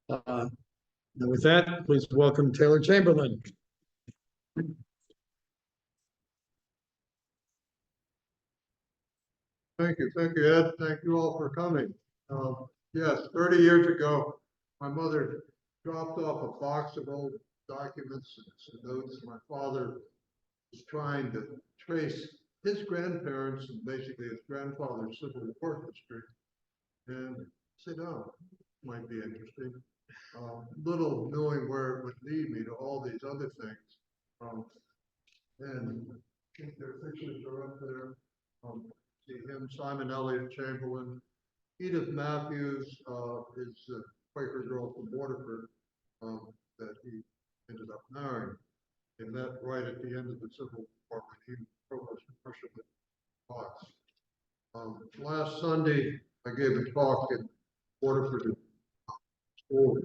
And with that, please welcome Taylor Chamberlin. Thank you, Ed. Thank you all for coming. Yes, 30 years ago, my mother dropped off a box of old documents and some notes. My father was trying to trace his grandparents and basically his grandfather's civil war history. And said, oh, might be interesting. Little knowing where it would lead me to all these other things. And I think their pictures are up there. See him, Simon Elliott Chamberlain, Edith Matthews is a Quaker girl from Waterford that he ended up marrying. They met right at the end of the Civil War when he was provost marshal at Fox. Last Sunday, I gave a talk at Waterford School,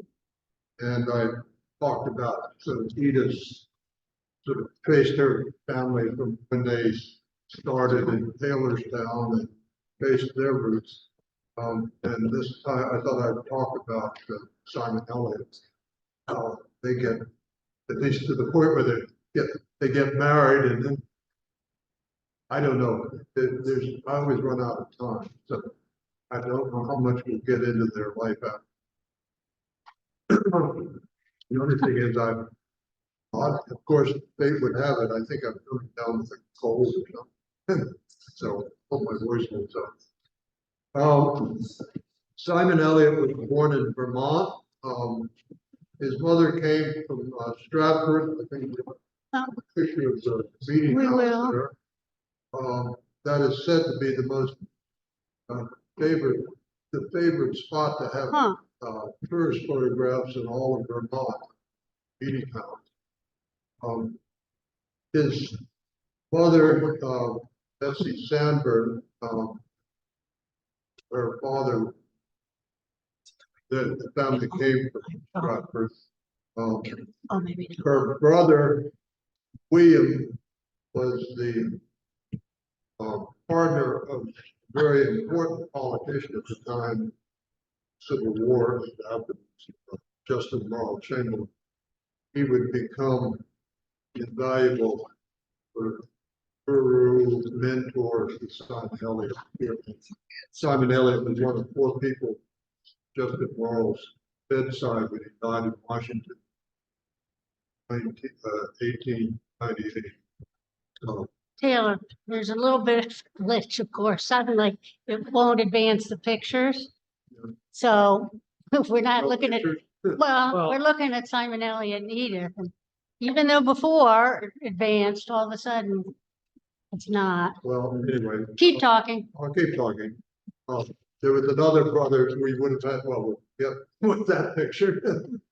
and I talked about sort of Edith's sort of traced her family from when they started in Taylorstown and traced their roots. And this time I thought I'd talk about Simon Elliott. How they get, at least to the point where they get married, and then I don't know. I always run out of time, so I don't know how much we'll get into their life after. The only thing is, of course, fate would have it. I think I'm coming down with a cold or something, so hope my voice holds up. Simon Elliott was born in Vermont. His mother came from Stratford. I think the picture of the meeting house there. That is said to be the most favorite spot to have tourist photographs in all of Vermont. Meeting house. His mother, Bessie Sandberg, her father, the family came from Stratford. Her brother, William, was the partner of a very important politician at the time, Civil War, after Justin Morrow Chamberlain. He would become invaluable for guru, mentor to Simon Elliott. Simon Elliott was one of 4 people Justin Morrow's bedside when he died in Washington, 1898. Taylor, there's a little bit of glitch, of course. Something like it won't advance the pictures. Yeah. So if we're not No looking pictures? at, well, we're looking at Simon Elliott and Edith. And even though before advanced, all of a sudden it's not. Well, anyway. Keep talking. I'll keep talking. There was another brother we would have had, well, yep, with that picture.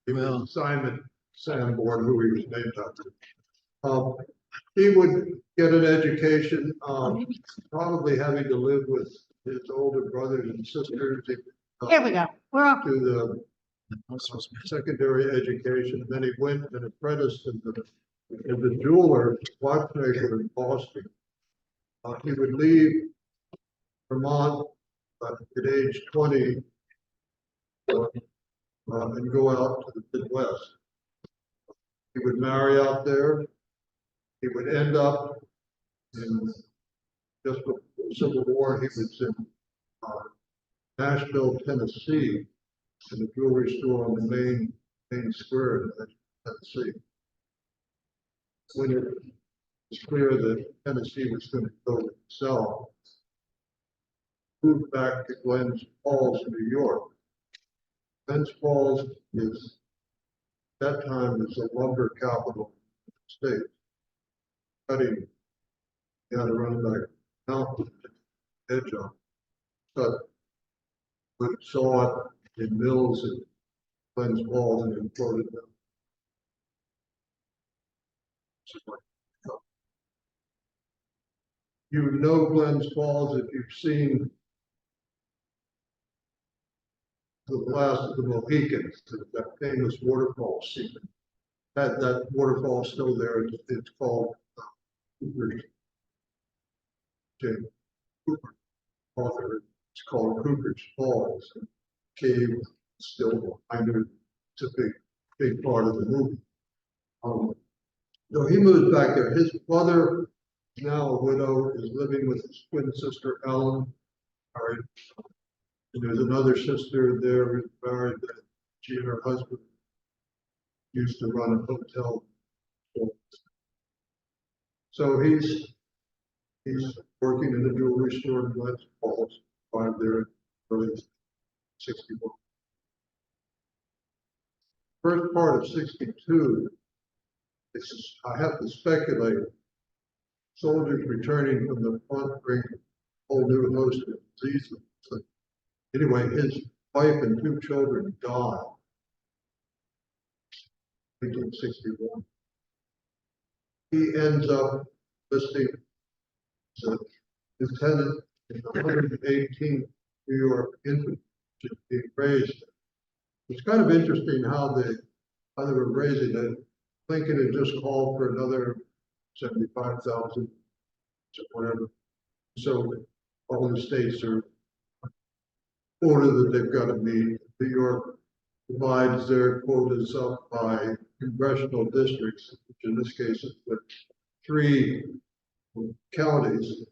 He was Simon Sanborn, who he was named after. He would get an education, probably having to live with his older brothers and sisters. Here we go. We're on. To the secondary education. And then he went and apprenticed as a jeweler, watchmaker in Boston. He would leave Vermont at age 20 and go out to the Midwest. He would marry out there. He would end up in, just before the Civil War, he was in Nashville, Tennessee, in a jewelry store on the main square in Tennessee. When it was clear that Tennessee was going to go itself, moved back to Glens Falls, New York. Glens Falls is, at that time, was the lumber capital of the state. Cutting, you had to run like mountain edge on, but we saw it in mills and Glens Falls and imported them. You know Glens Falls if you've seen The Last of the Mohicans, that famous waterfall scene. That waterfall is still there. It's called Cooper's. James Cooper, author. It's called Cooper's Falls. Cave still behind it. it's a big part of the movie. So he moved back there. His mother, now a widow, is living with his twin sister Ellen. All right. And there's another sister there who's married. That she and her husband used to run a hotel. So he's working in a jewelry store in Glens Falls, arrived there in early 61. First part of 62, I have to speculate, soldiers returning from the front bring a whole new host of diseases. So anyway, his wife and two children died in 1961. He ends up listing as a lieutenant in the 118th New York Infantry being raised. It's kind of interesting how they were raising it. Lincoln had just called for another 75,000, whatever. So all the states are ordered that they've got to meet. New York divides their quotas up by congressional districts, which in this case is the 3 counties.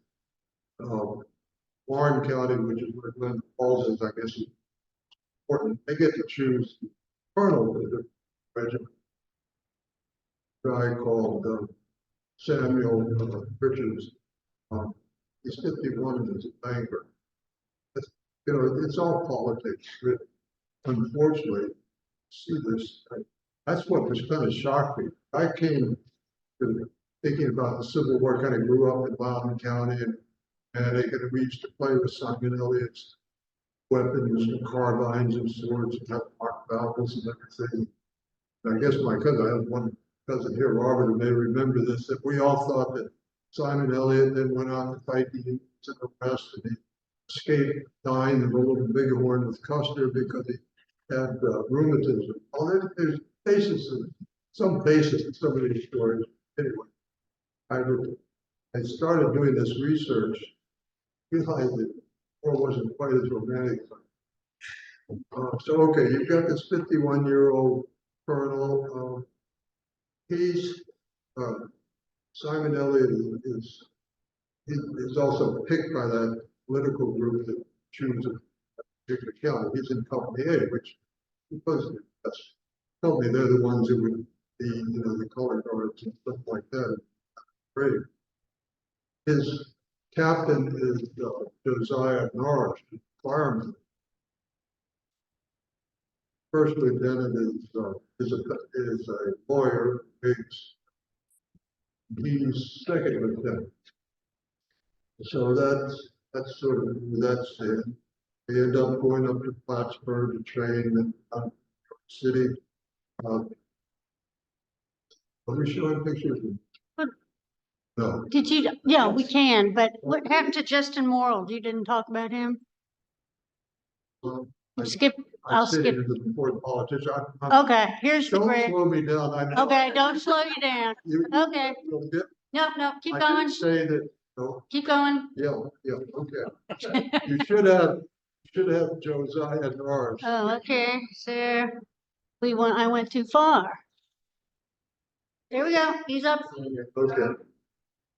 Warren County, which is where Glen Falls is, I guess, is important. They get to choose the colonel of the regiment. A guy called Samuel Richards. He's 51 and he's a banker. It's all politics. But unfortunately, see this. That's what was kind of shocked me. I came to thinking about the Civil War, kind of grew up in Loudoun County, and we used to play with Simon Elliott's weapons and carbines and swords and have mark valves and everything. And I guess my cousin, I have one cousin here, Robert, and they remember this, that we all thought that Simon Elliott then went out to fight the Indians and the rest, and he escaped dying and rolled the bighorn with Custer because he had rheumatism. Oh, there's some basis in some of these stories. Anyway, I started doing this research, realized that war wasn't quite as romantic. So, okay, you've got this 51-year-old colonel. He's Simon Elliott is also picked by that political group that chooses a particular county. He's in Company A, which because that's company, they're the ones who would be, the color guards and stuff like that. Great. His captain is Josiah Norris, fireman. First lieutenant is a lawyer. He's second lieutenant. So that's sort of that's it. They end up going up to Plattsburgh to train in city. Are we showing pictures? No. Did you? Yeah, we can. But what happened to Justin Morrill? You didn't talk about him. Skip. I'll skip. Before the politician. Okay, here's the Don't grade. slow me down. Okay, don't slow you down. Okay. No, keep going. Say that. No. Keep going. Yeah. Okay. You should have Josiah Norris. Oh, okay. So I went too far. There we go. He's up. Okay.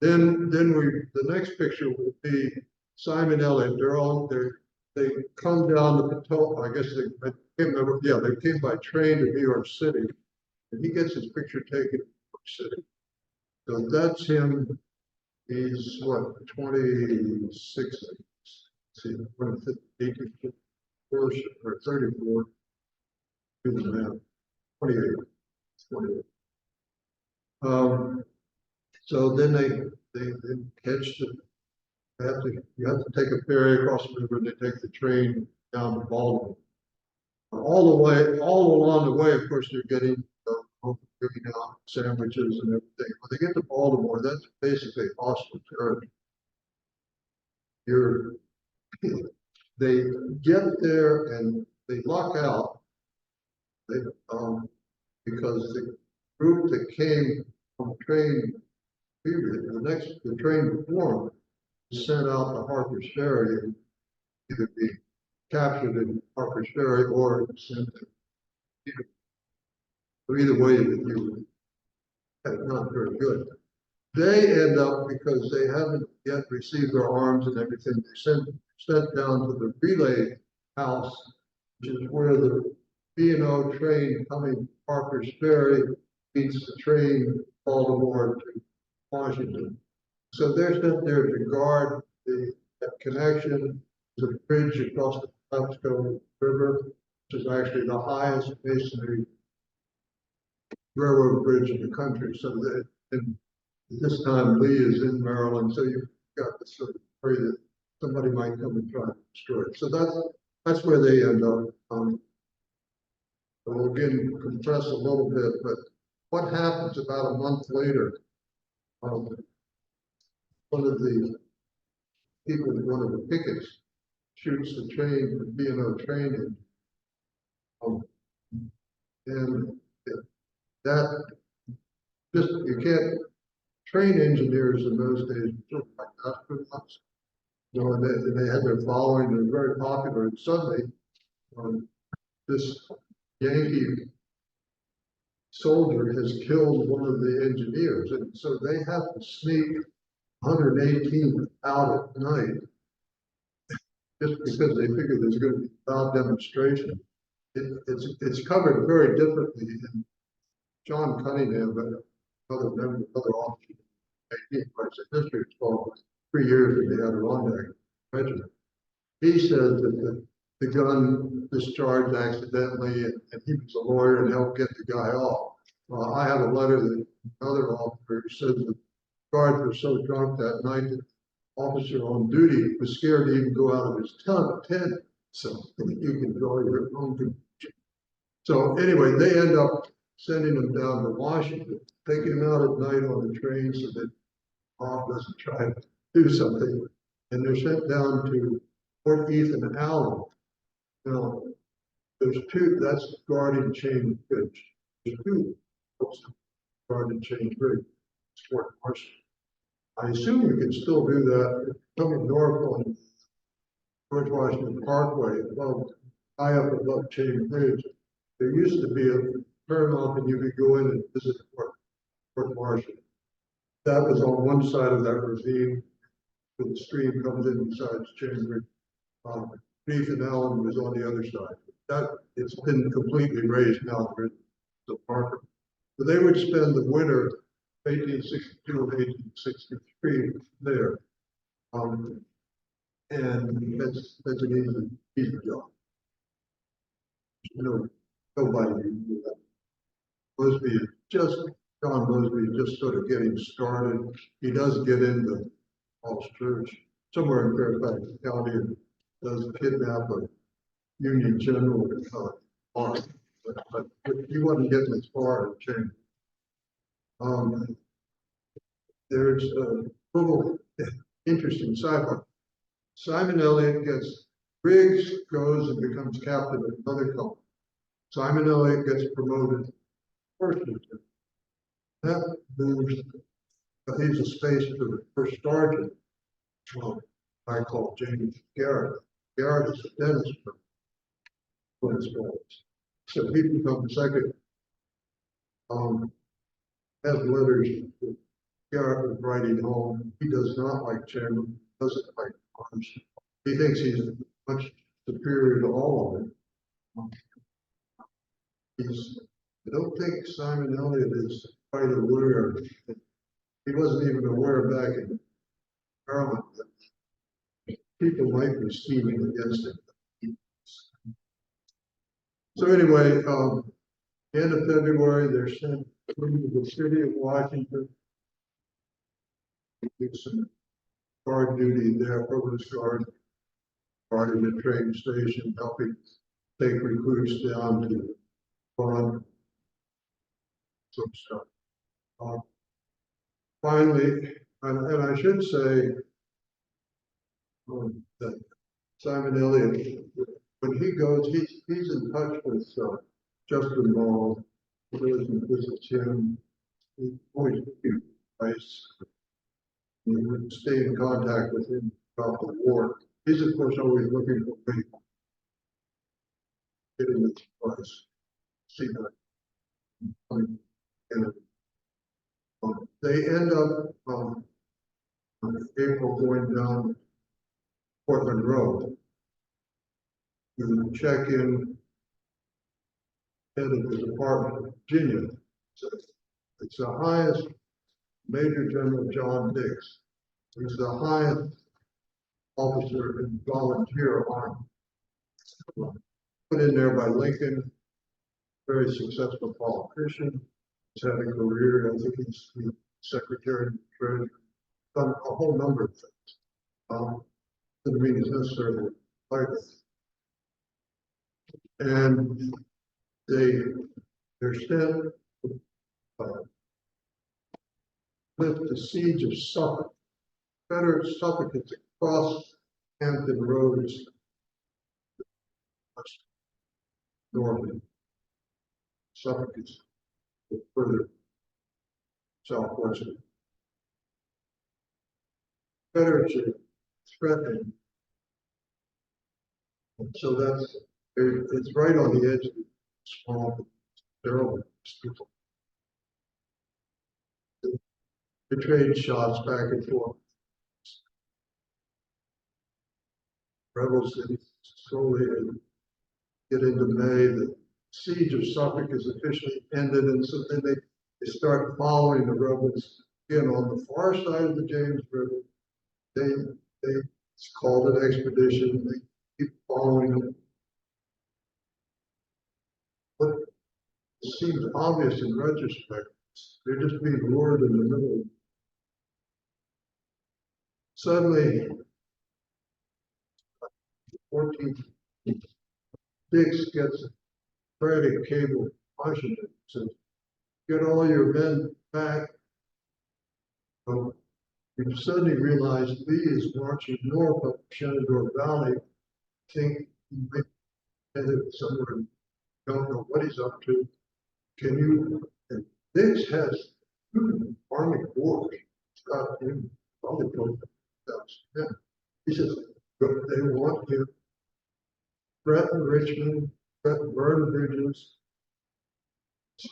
Then the next picture will be Simon Elliott. They come down the Potomac. I guess I can't remember. Yeah, they came by train to New York City, and he gets his picture taken in New York City. So that's him. He's what, 26? See, 18 or 34. 28. 28. So then they catch you have to take a ferry across the river, and they take the train down to Baltimore. All along the way, of course, they're getting out sandwiches and everything. When they get to Baltimore, that's basically hostile territory. They get there and they luck out. Because the group that came on the train, the train before them, sent out to Harper's Ferry and either be captured in Harper's Ferry or sent to So either way, you not very good. They end up, because they haven't yet received their arms and everything, they sent down to the relay house, which is where the B&O train coming Harper's Ferry meets the train Baltimore to Washington. So they're sent there to guard that connection to the bridge across the Lovettsville River, which is actually the highest masonry railroad bridge in the country. So that, and this time Lee is in Maryland, so you've got to sort of pray that somebody might come and try to destroy it. So that's where they end up. We'll again compress a little bit, but what happens about a month later? One of the people, one of the pickets, shoots the train, the B&O train, and that just, you can't, train engineers in those days were sort of like astronauts. You know, and they had their following, they were very popular, and suddenly this Yankee soldier has killed one of the engineers, and so they have to sneak 118 out at night just because they figure there's going to be a loud demonstration. It's covered very differently in John Cunningham, but other members, other officers, 18 parts of history, it's called 3 years that they had a Rondack regiment. He said that the gun discharged accidentally, and he was a lawyer and helped get the guy off. I have a letter that another officer said the guards were so drunk that night that the officer on duty was scared to even go out of his tent. So you can draw your own conclusion. So anyway, they end up sending them down to Washington, taking them out at night on the train so that Bob doesn't try to do something. And they're sent down to Fort Ethan Allen. Now, there's two, that's Guardian Chain Bridge. There's two Guardian Chain Bridge, Fort Marshall. I assume you can still do that coming north on George Washington Parkway, high up above Chain Bridge. There used to be a turn off and you could go in and visit Fort Marshall. That was on one side of that ravine, where the stream comes in besides Chain Bridge. Ethan Allen was on the other side. That it's been completely raised now. There's the park. But they would spend the winter 1862 and 1863 there. And that's an easy job. You know, nobody can do that. Mosby is just, John Mosby is just sort of getting started. He does get into Falls Church, somewhere in Fairfax County, and does kidnap a Union general arm. But he wasn't getting as far as Chamber. There's a little interesting sci-fi. Simon Elliott gets Briggs, goes and becomes captain of another company. Simon Elliott gets promoted first lieutenant. That moves, leaves a space for the first sergeant. I call James Garrett. Garrett is a dentist for Twins Falls. So he becomes second. Has letters that Garrett was writing home. He does not like Chamberlain, doesn't like arms. He thinks he's much superior to all of them. I don't think Simon Elliott is quite aware. He wasn't even aware back in Maryland that people might be scheming against him. So anyway, end of February, they're sent to the city of Washington. Do some guard duty there, provost guard, guarding the train station, helping take recruits down to fun, some stuff. Finally, and I should say that Simon Elliott, when he goes, he's in touch with Justin Ball, who goes and visits him. He's always nice. We would stay in contact with him about the war. He's of course always looking for me. Get in the place. See that. And they end up on April going down Portland Road. You check in head of the Department of Virginia. So it's the highest Major General John Dix. He's the highest officer in volunteer army. Put in there by Lincoln, very successful politician. He's had a career, I think he's the Secretary of the Treasury, done a whole number of things. Doesn't mean he's necessarily like this. And they're sent with the siege of Suffolk. Better Suffolk is across Hampton Roads, north. Suffolk is further southwest. Better to threaten. So it's right on the edge of the swamp. Terrible. They trade shots back and forth. Rebels slowly get into May. The siege of Suffolk is officially ended, and so then they start following the rebels again on the far side of the James River. It's called an expedition. They keep following them. What seems obvious in retrospect, they're just being lured in the middle. Suddenly, 14th, Dix gets a frantic cable from Washington, says, get all your men back. So you suddenly realize Lee is marching north up Shenandoah Valley. Think he might be headed somewhere, don't know what he's up to. Can you, and Dix has two Army Corps. He's got him probably close to 1,000 men. He says, they want to threaten Richmond, threaten burn bridges. It's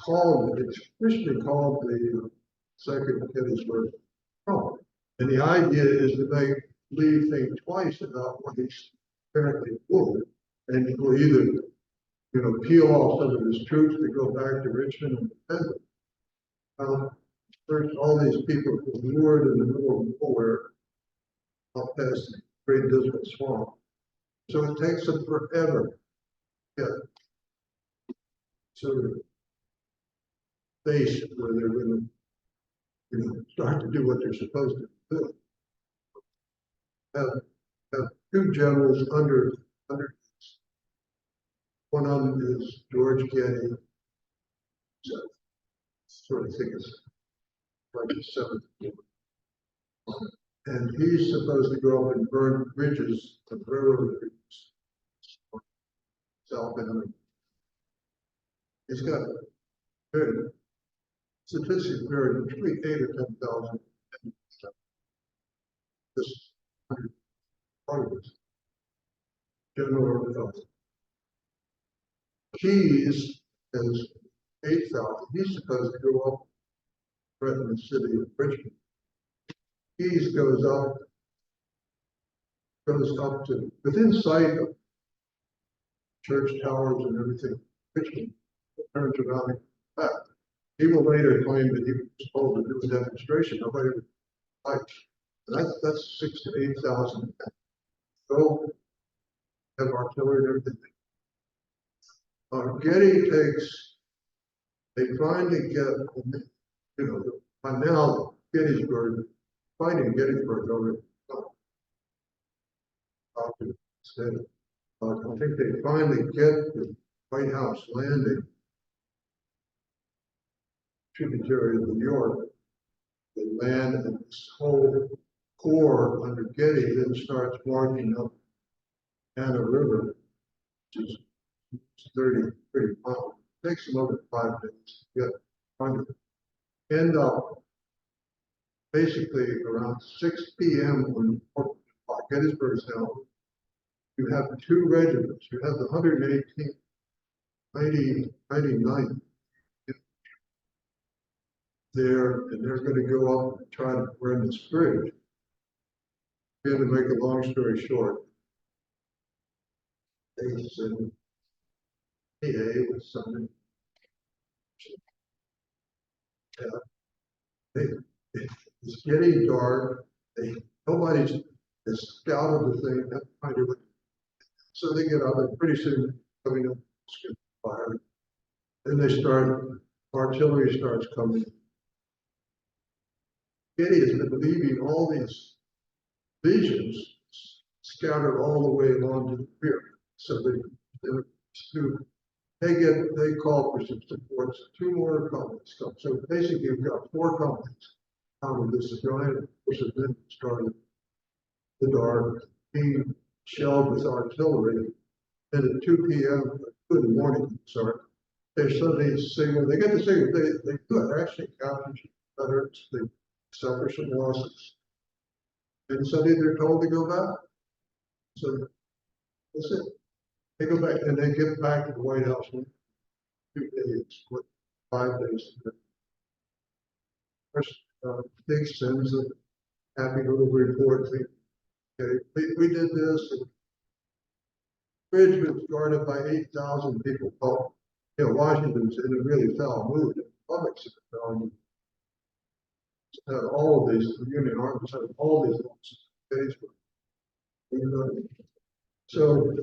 officially called the Second Gettysburg Front. And the idea is to make Lee think twice about what he's apparently doing. And he will either, peel off some of his troops to go back to Richmond and defend them. First, all these people were lured in the middle of nowhere up past the Great Dismal Swamp. So it takes them forever to get sort of base where they're going to, start to do what they're supposed to do. Have two generals under. One of them is George Getty. So, sort of think it's like the seventh. And he's supposed to go up and burn bridges, the railroad bridges, South End. He's got very statistics vary between 8,000 or 10,000. This part of this general Keys is 8,000. He's supposed to go up, threaten the city of Richmond. Keys goes up to within sight of church towers and everything. Richmond turns around and back. He will later claim that he was told to do a demonstration. Nobody would fight. That's 6,000 to 8,000. Go have artillery and everything. Getty they finally get, by now, Gettysburg, fighting Gettysburg over. I think they finally get the White House landing, tributary of New York. They land, and this whole corps under Getty then starts marching up Anna River, which is 30 miles. It takes them over 5 days to get under. End up basically around 6 p.m. when Gettysburg is down. You have two regiments. You have the 118th, 99th there, and they're gonna go up and try to burn this bridge. Again, to make a long story short, they said, hey, was something. They, it's getting dark. Nobody's has scouted the thing. That's kind of, so they get out there pretty soon, coming up, get fired. Then they start, artillery starts coming. Getty has been leaving all these visions scattered all the way along to the rear. So they call for some support. So 2 more companies come. So basically, you've got 4 companies out of this giant, which has been started the dark, being shelled with artillery. And at 2 p.m., good morning, sorry, they suddenly signal, they get the signal, they do it, actually capture better, they suffer some losses. And suddenly they're told to go back. So that's it. They go back and they get back to the White House in 2 days, 5 days. First, Dick sends a happy little report. Okay, we did this. The bridge was guarded by 8,000 people. Oh, you know, Washington's in a really foul mood. The public's in a foul mood. Had all of these, the Union Army had all these days. So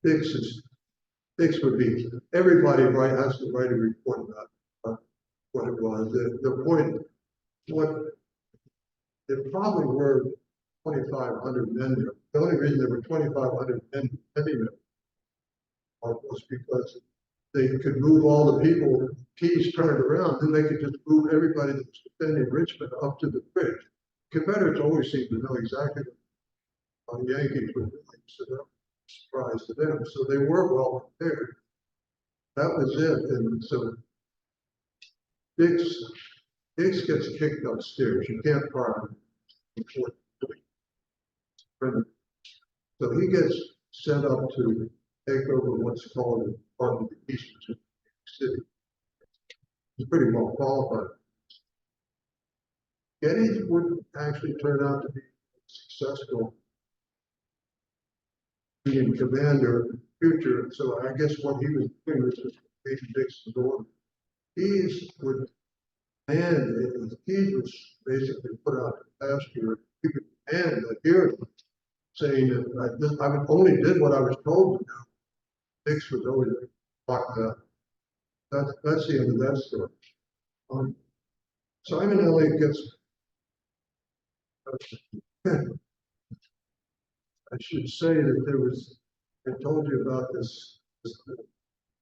Dix would be, everybody has to write a report about what it was. The point, there probably were 2,500 men there. The only reason there were 2,500 men was because they could move all the people, keys turned around, then they could just move everybody that was defending Richmond up to the bridge. Confederates always seem to know exactly what the Yankees were doing, so that was a surprise to them. So they were well prepared. That was it. And so Dix gets kicked upstairs. You can't fire him. So he gets sent up to take over what's called the Department of East City. He's pretty well qualified. Getty wouldn't actually turn out to be successful being commander in the future. So I guess what he was doing was just making Dixon's order. Keys would, and Keys was basically put out to pasture. He could command the hearing, saying that I only did what I was told to do. Dix was always locked up. That's the end of that story. Simon Elliott gets, I should say that there was, I told you about this,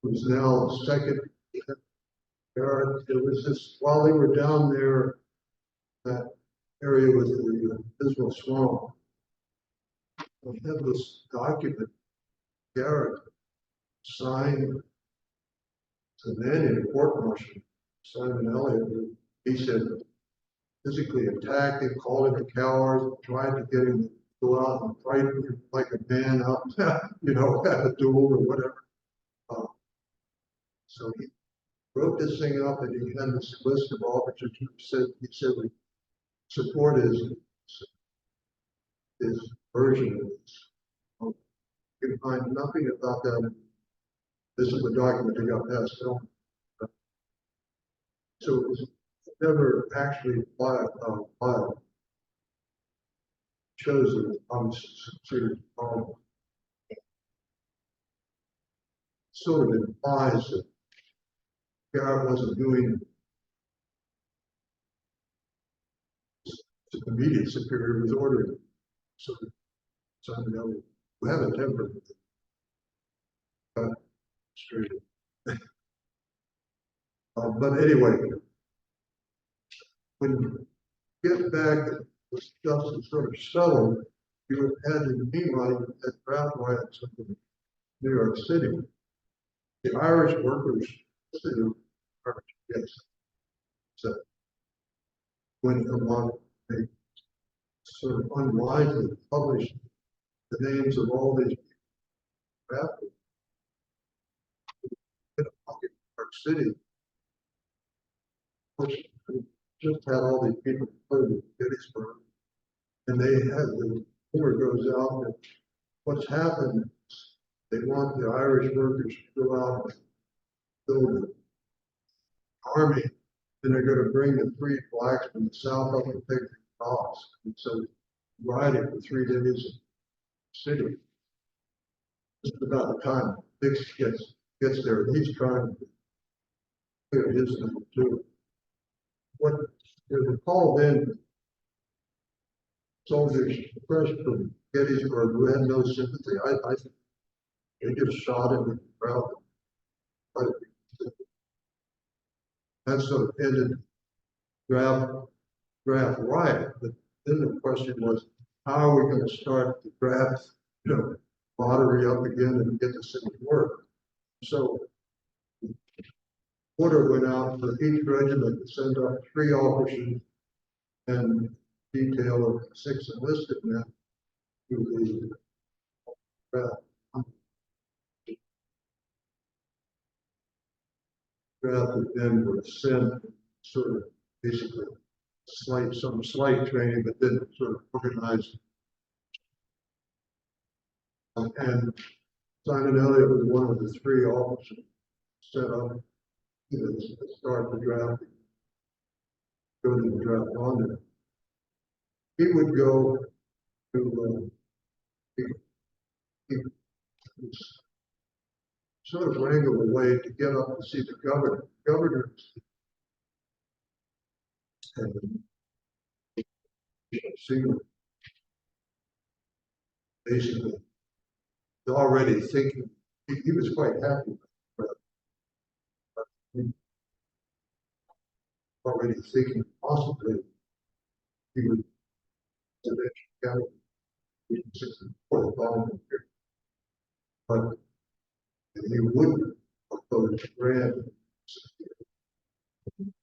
was now the second yard. There was this, while they were down there, that area was the Bismarck Swamp. I have this document, Garrett signed the man in a court martial, Simon Elliott. He said physically attacked him, called him a coward, tried to get him to go out and fight like a man out, you know, have a duel or whatever. So he wrote this thing up, and he had this list of officers who said we support his version of this. You can find nothing about that. This is the document that got passed on. So it was never actually filed. Shows that I'm sort of implies that Garrett wasn't doing the immediate superior was ordering. So Simon Elliott, who had a temper, straight. But anyway, when you get back, the stuff is sort of settled. You had in the meanwhile at draft riots in New York City. The Irish workers, yes, so when among they sort of unwisely published the names of all these drafted in New York City, which just had all these people play with Gettysburg. And they had the rumor goes out that what's happened is they want the Irish workers to go out and build an army. Then they're going to bring the free blacks from the south up and take the jobs. And so riding for 3 days in the city. Just about the time Dix gets there, he's trying to clear his number too. What they were called in soldiers fresh from Gettysburg who had no sympathy. I think they just shot him in the crowd. But that sort of ended draft riot. But then the question was, how are we going to start the draft, lottery up again and get this thing to work? So order went out for each regiment to send up 3 officers and detail of 6 enlisted men to the drafted men were sent sort of basically some slight training, but then sort of organized. And Simon Elliott was one of the 3 officers set up to start the draft, go to the draft on there. He would go to, he sort of wrangle a way to get up to see the governor. Governor and see him basically already thinking, he was quite happy, but already thinking possibly he would eventually but he wouldn't oppose Grant.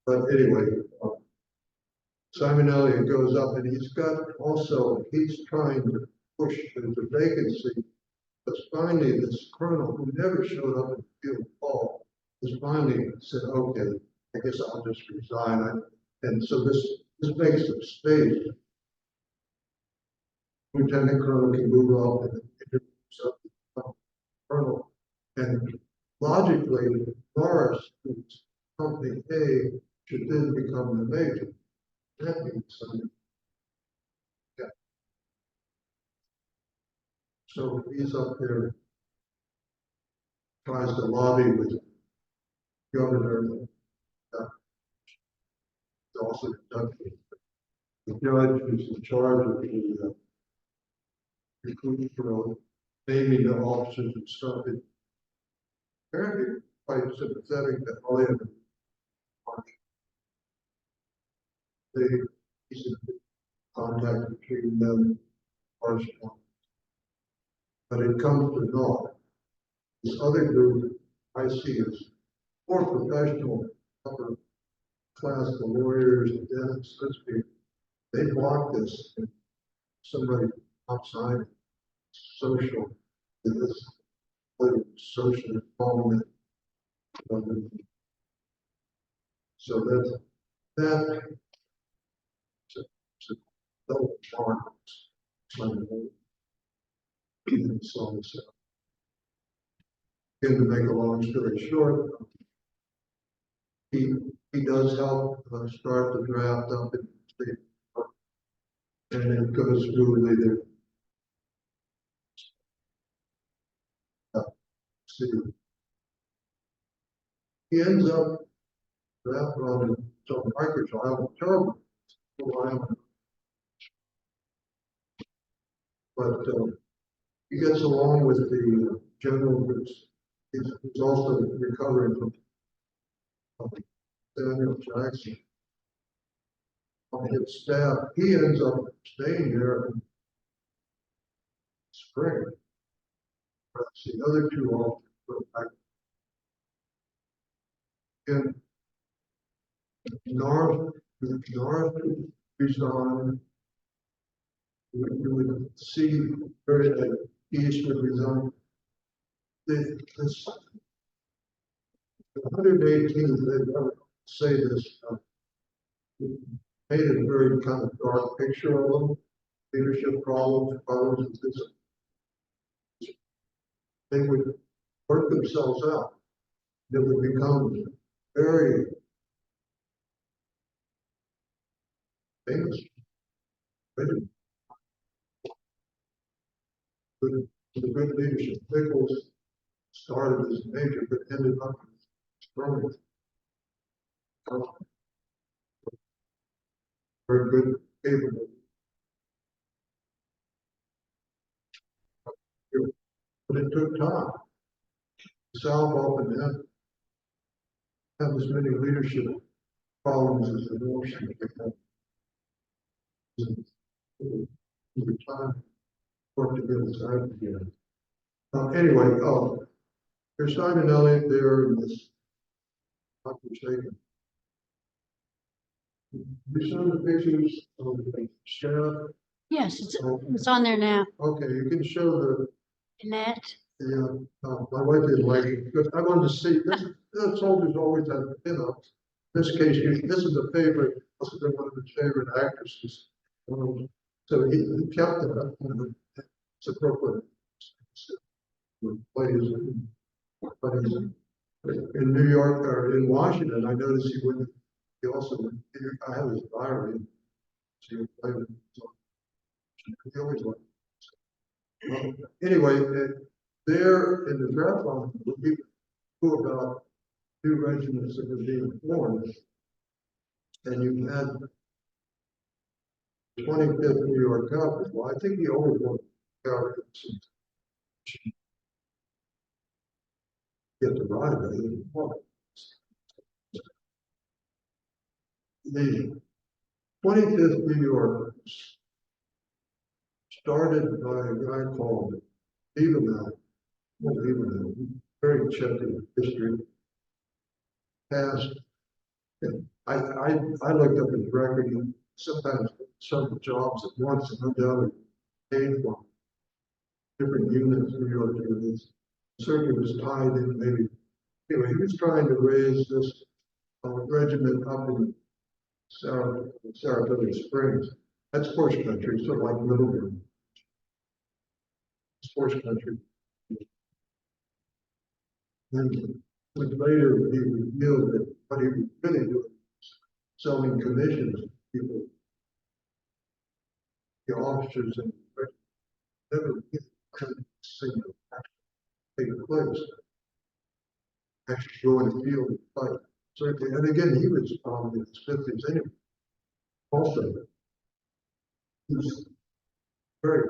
But anyway, Simon Elliott goes up and he's trying to push, there's a vacancy. But finally, this colonel who never showed up in the field of call was finally said, okay, I guess I'll just resign. And so this makes some space. Lieutenant Colonel can move up and become colonel. And logically, Morris, who's company A, should then become the major. That means something. Yeah. So he's up there, tries to lobby with the governor. Also the judge who's in charge of the recruit drill, naming the officers and stuff. It apparently quite sympathetic to Elliott. He's in contact between them, but it comes to naught. This other group I see is more professional, upper class, the lawyers, the dentists, they block this. And somebody outside social, this social involvement. So that it's a double charge. So again, to make a long story short, he does help start the draft up in the state, and it goes smoothly there. He ends up draft on some microchild, terrible, but he gets along with the general who's also recovering from Daniel Jackson. On his staff, he ends up staying there in spring. But the other 2 all go back. And North resigned. You would see very East would resign. The 118th, they say this, painted a very kind of dark picture of them, leadership problems, problems, and this. They would work themselves out. They would become very famous. Good, with good leadership. Nichols started as a major, but ended up as growing. Very good, capable. But it took time. Solve off and have as many leadership problems as the notion over time, work together as I began. Anyway, there's Simon Elliott there in this conversation. You saw the pictures of the sheriff. Yes, it's on there now. Okay, you can show the. Annette. Yeah, my wife didn't like it because I wanted to see this. The soldiers always have pinups. In this case, this is a favorite. This is one of his favorite actresses. So he kept it up. It's appropriate. Plays, but he's in New York or in Washington. I noticed he wouldn't. He also, I have his diary. So he played it. So he always liked it. Anyway, there in the marathon, we knew about new regiments that were being formed, and you had the 25th New York Cavalry. Well, I think he always wanted cavalry to get the ride, but he didn't want it. The 25th New York started by a guy called very checkered history. Past, I looked up his record. He sometimes several jobs at once, and no doubt paid for different units in New York units. Certainly was tied in maybe. Anyway, he was trying to raise this regiment up in Saratoga Springs. That's horse country, sort of like Middleburg. It's horse country. And later he revealed that what he was really doing was selling commissions to people, the officers, and never single take place. Actually go in the field and fight. Certainly, and again, he was probably in his 50s anyway. Also, he was very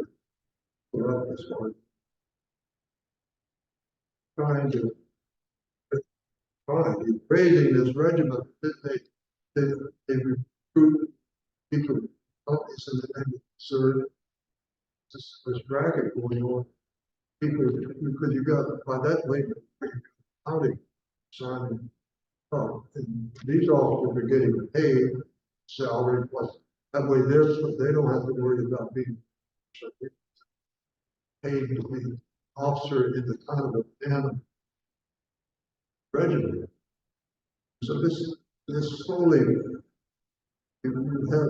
corrupt as far as trying to raising this regiment. They recruit people, companies in the name of serve. This racket going on. People, because you got by that way, county signing up, and these officers are getting paid salary plus. That way, they don't have to worry about being paid to be officer in the kind of a regiment. So this slowly, you have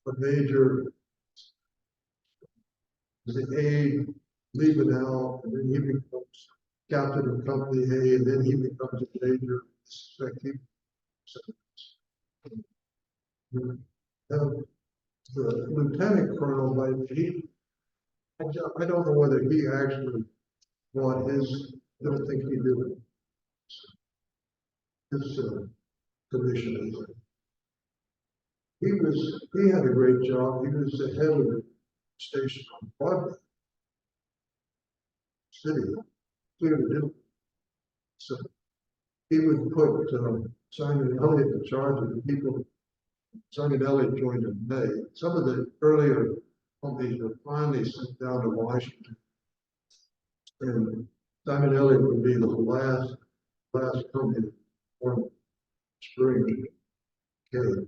a major, the aide leaving out, and then he becomes captain of company A, and then he becomes a major. You have the lieutenant colonel, but I don't know whether he actually bought his. I don't think he did his commission. He had a great job. He was the head of the station on Broadway City. Clearly didn't. So he would put Simon Elliott in charge of the people. Simon Elliott joined in May. Some of the earlier companies were finally sent down to Washington, and Simon Elliott would be the last company for spring. Okay.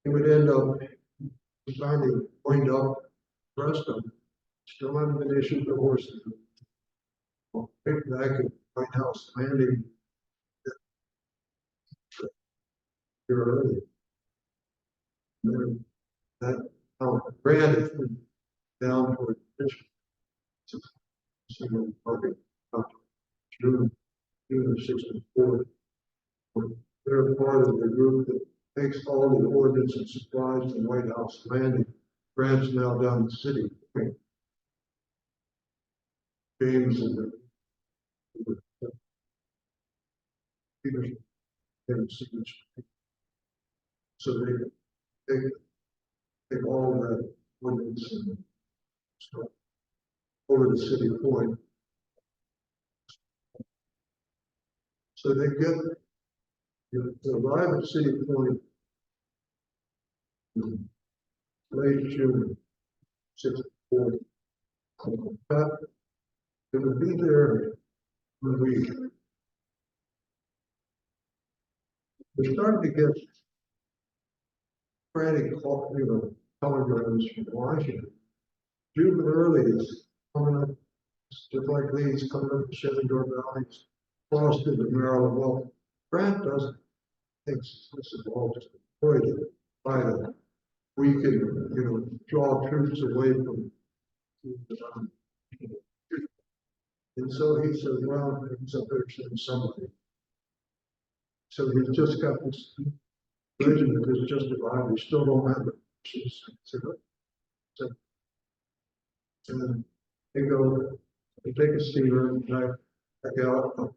He would end up finally going up Preston, still having been issued the horses. right back at White House Landing here early. And then that Grant has been down toward Richmond. Single parking up June of '64. They're part of the group that takes all the ordnance and supplies to White House Landing. Grant's now down the city. James and Peter and so they take all that ordnance and stuff over to City Point. So they get to arrive at City Point in late June '64. They would be there in a week. We're starting to get frantic, telegrams from Washington. June early is coming up, just like Lee's coming up the Shenandoah Valley, crossed into Maryland. Well, Grant doesn't think this is all just avoided by that. We can, draw troops away from. And so he said, well, he's up there sending somebody. So he's just got this regiment that's just arrived. We still don't have it. And they go, they take a steamer and back out.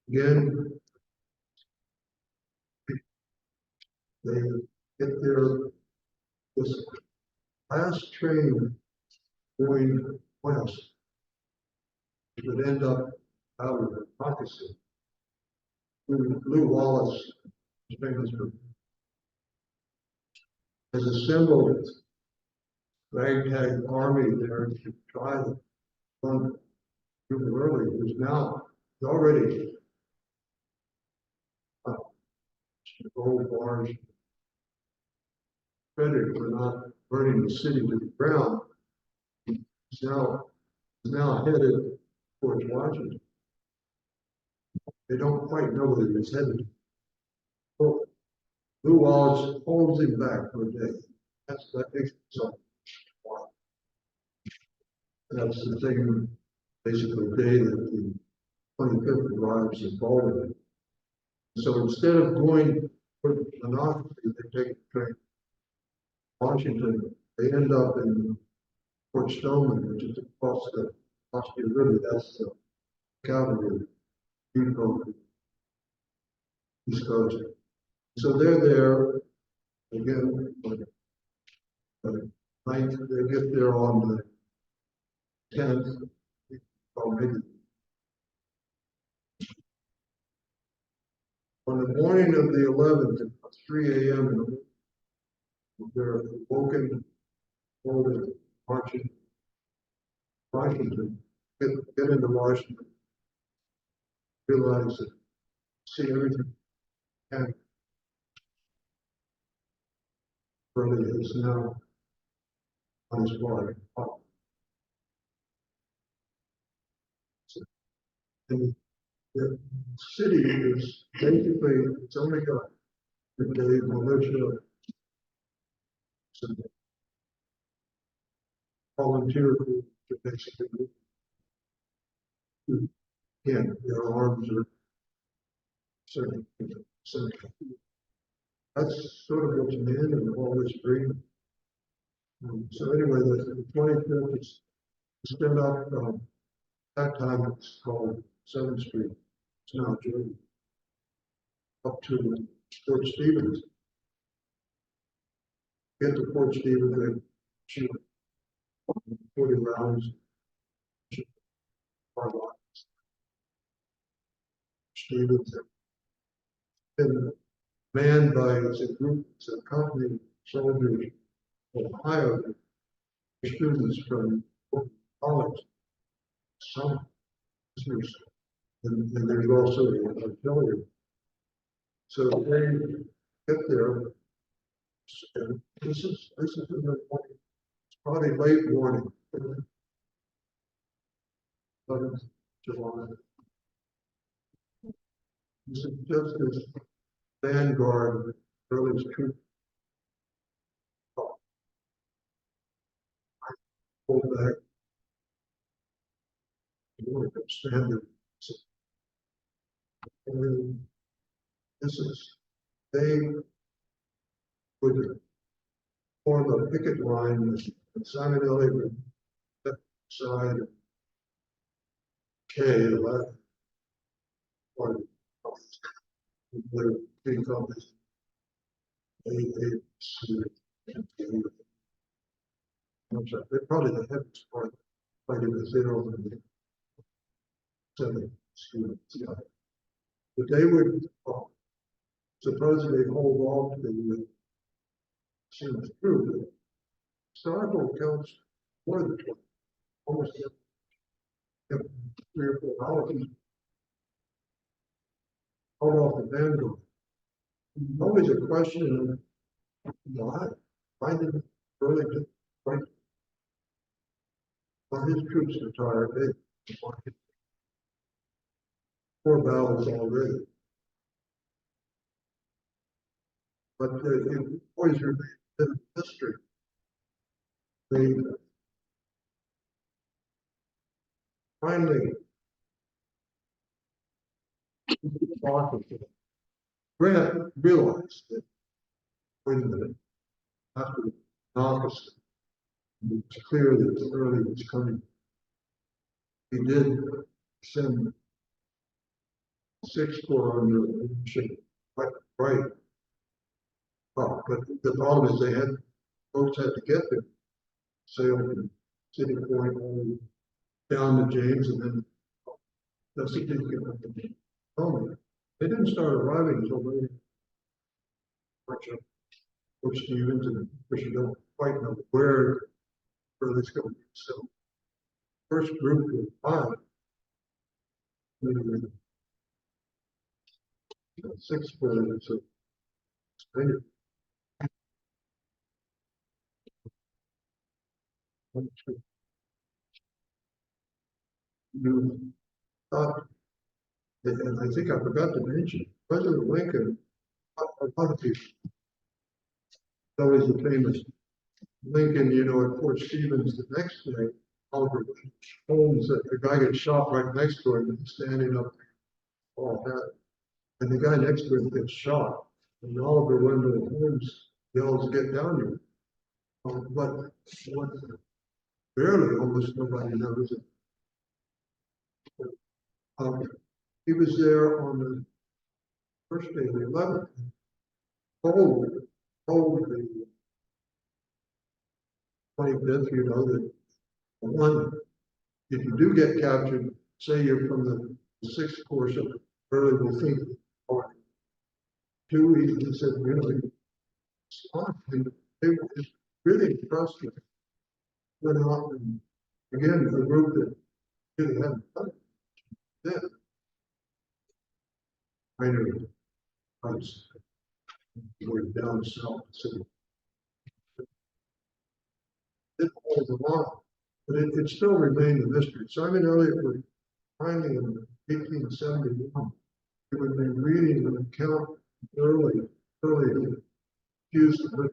Again, they get there. This last train going west would end up out of the Caucasus. Lew Wallace is famous for has assembled ragtag army there to try to fund early, who's now already gold bars credit for not burning the city to the ground. He's now headed towards Washington. They don't quite know where he's headed. Well, Lew Wallace holds him back for a day. That makes it so. That's the thing, basically, the day that the 25th arrives in Baltimore. So instead of going for Monocacy, they take a train to Washington. They end up in Fort Stoneman, which is across the Muskie River. That's the cavalry depot, East Coast. So they're there again. Ninth, they get there on the 10th, or maybe on the morning of the 11th at 3 a.m. They're woken, holding, marching, Washington, get into Washington, realize that, see everything, and really is now on his body. And the city is basically, it's only got the militia, some volunteer group to basically, their arms are certain. So that's sort of what's in and all this dream. So anyway, the 25th is spent up, that time it's called 7th Street. It's now June. Up to Fort Stevens. Get to Fort Stevens, they shoot 40 rounds. Stevens been manned by it's a group, it's a company of soldiers of Ohio, students from college, some listeners, and there's also the artillery. So they get there, and this is in the morning. It's probably late morning. 11th July. This is just this vanguard of the earliest troop. Pull back. Standard. And this is, they would form a picket line and Simon Elliott would step aside K, the left part of the big companies. They're probably the heaviest part fighting the 0 and the 7 students. Yeah. But they would supposedly hold off the seems true. Historical accounts more than 20, almost 3 or 4 hours. Hold off the vanguard. Always a question of why did early fight on his troops retired? They 4 battles already. But it always remains in history. They finally Grant realized that, wait a minute, after August, it's clear that early was coming. He did send 6 Corps under leadership, right. Well, but the problem is folks had to get there, sail from City Point all down to James, and then that's the thing get up to home. They didn't start arriving until later. Coach Stevens and you don't quite know where this going. So first group of 5, 6 players. So you thought, and I think I forgot to mention, President Lincoln, a lot of people, always a famous Lincoln, at Fort Stevens the next day, Oliver Holmes, the guy gets shot right next to him and standing up all that. And the guy next to him gets shot. And Oliver Wendell Holmes yells, "Get down here." But what barely almost nobody knows it. He was there on the first day, the 11th. Told the 25th, that one, if you do get captured, say you're from the 6th Corps, so early will think, or 2, he said, they were really impressed with it. Went out and again, a group that really hadn't done it. Then, I know, I was going down south, so it holds a lot, but it still remained a mystery. Simon Elliott was finally in 1871. He would be reading an account early accused of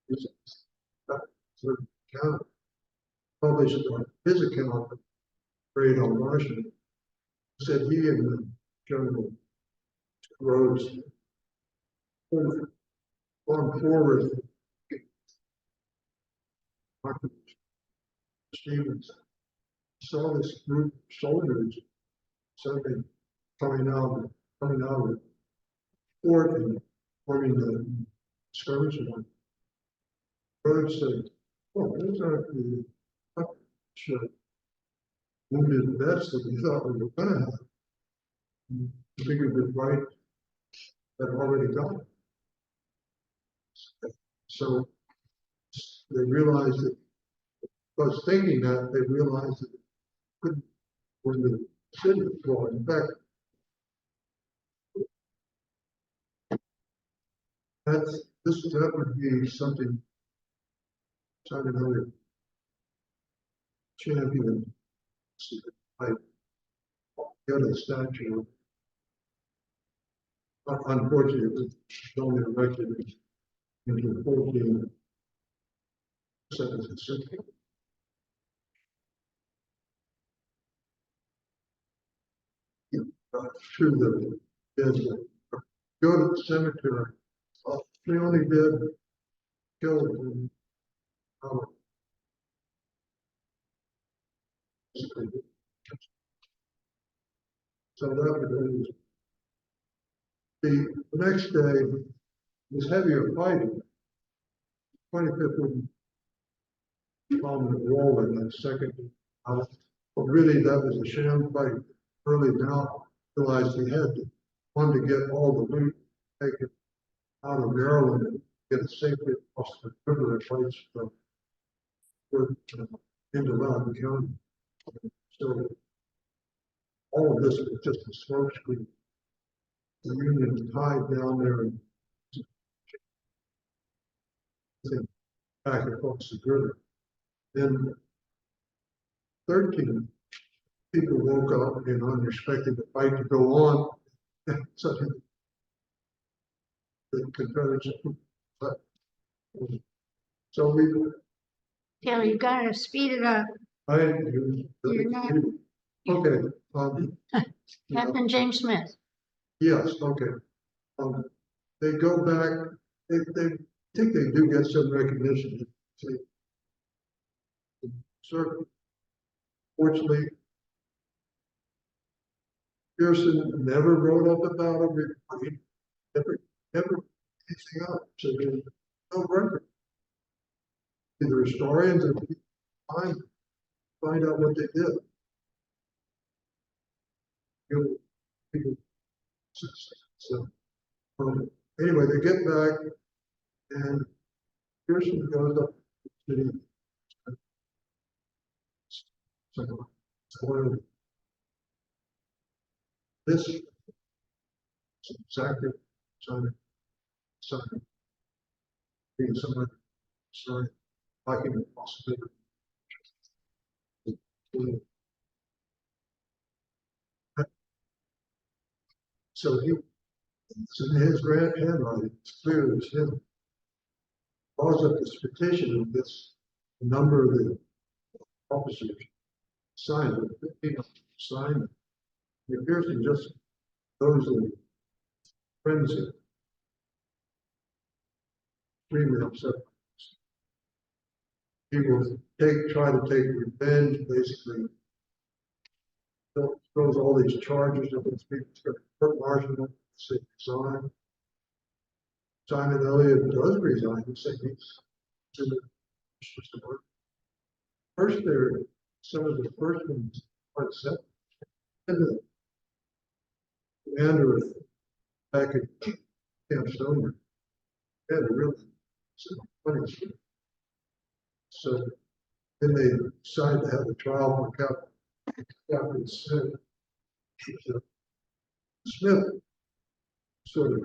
his account, published on his account of trade on Martian. Said he and General Rhodes gone forward. Stevens saw this group of soldiers suddenly coming out of the fort and forming the skirmish line. Rhodes said, "Oh, those aren't the wounded vets that we thought we were going to have." I figured the right had already gone. So they realized that, was thinking that, they realized that it couldn't win the city. Well, in fact, that would be something Simon Elliott championed. I got a statue. Unfortunately, it's only erected in 14. Through the desert. Go to the cemetery. They only did killed in so that was the next day was heavier fighting. 25th would found the wall in that second house. But really that was a sham fight. Early now realized he had to wanted to get all the loot taken out of Maryland and get it safely across the river and place into Loudoun County. So all of this was just a smokescreen. The Union tied down there and back across the river. Then 13 people woke up and expected the fight to go on. So the Confederates, but so we, Taylor, you gotta speed it up. You're not. Okay. Captain James Smith. Yes, okay. They go back, they think they do get some recognition. Certainly. Fortunately, Pearson never wrote up about him, never anything up. So there's no record. The historians and find out what they did. So anyway, they get back and Pearson goes up to the so this is exactly something being someone started talking about possibility. So it's in his handwriting, it's clear it's him. Draws up this petition of this number of the officers signed it, 15 signed it. It appears to just those of friends that extremely upset. He will try to take revenge, basically. Throws all these charges of these people to court martial, say resign. Simon Elliott does resign, he said he's to the first there, some of the first ones are set. And the commander back at Camp Stoner had a really funny story. So then they decided to have a trial for Captain Smith. Smith sort of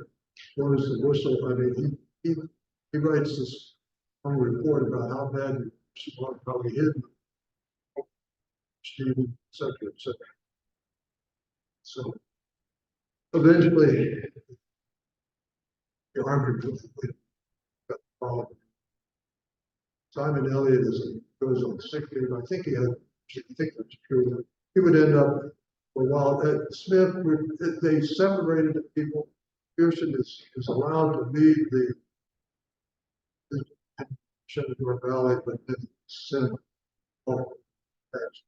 blows the whistle. I mean, he writes this long report about how bad she was probably hidden, Stephen, et cetera, et cetera. So eventually, the army got the problem. Simon Elliott goes on sick leave. I think that's true. He would end up for a while. Smith, they separated the people. Pearson is allowed to leave the Shenandoah Valley, but then sent off as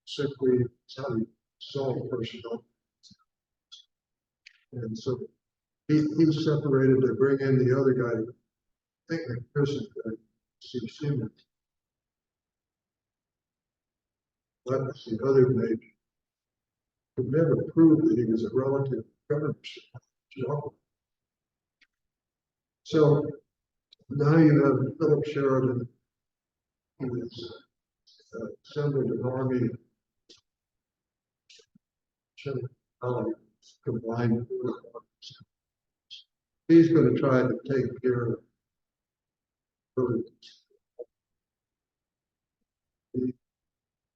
sick leave. That's how you saw the person. And so he's separated to bring in the other guy. I think McPherson could see him. That was the other major. Could never prove that he was a relative of government. So now you have Philip Sheridan, who is assembled an army combined. He's going to try to take care of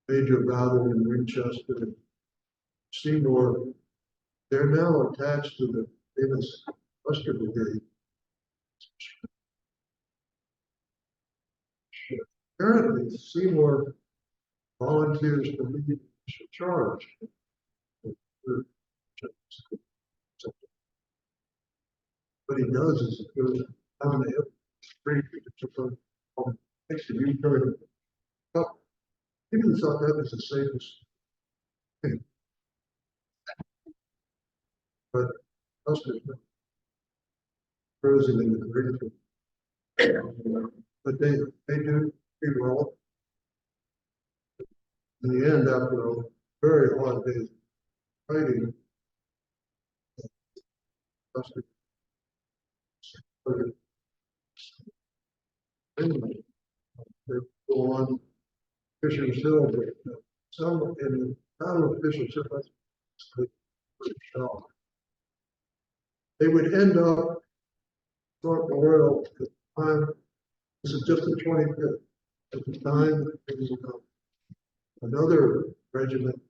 major battle in Winchester and Seymour. They're now attached to the famous Buster Brigade. Apparently, Seymour volunteers to lead the charge. What he does is he goes down the hill, straight to the next to you, people thought that was the safest thing. But Buster throws him in the grave. But they do pretty well. In the end, after a very hard day's fighting, Buster they go on Fisher's Hill, but some in the battle of Fisher's Hill, that's pretty shock. They would end up Front Royal at the time. This is just the 25th. At the time, there was another regiment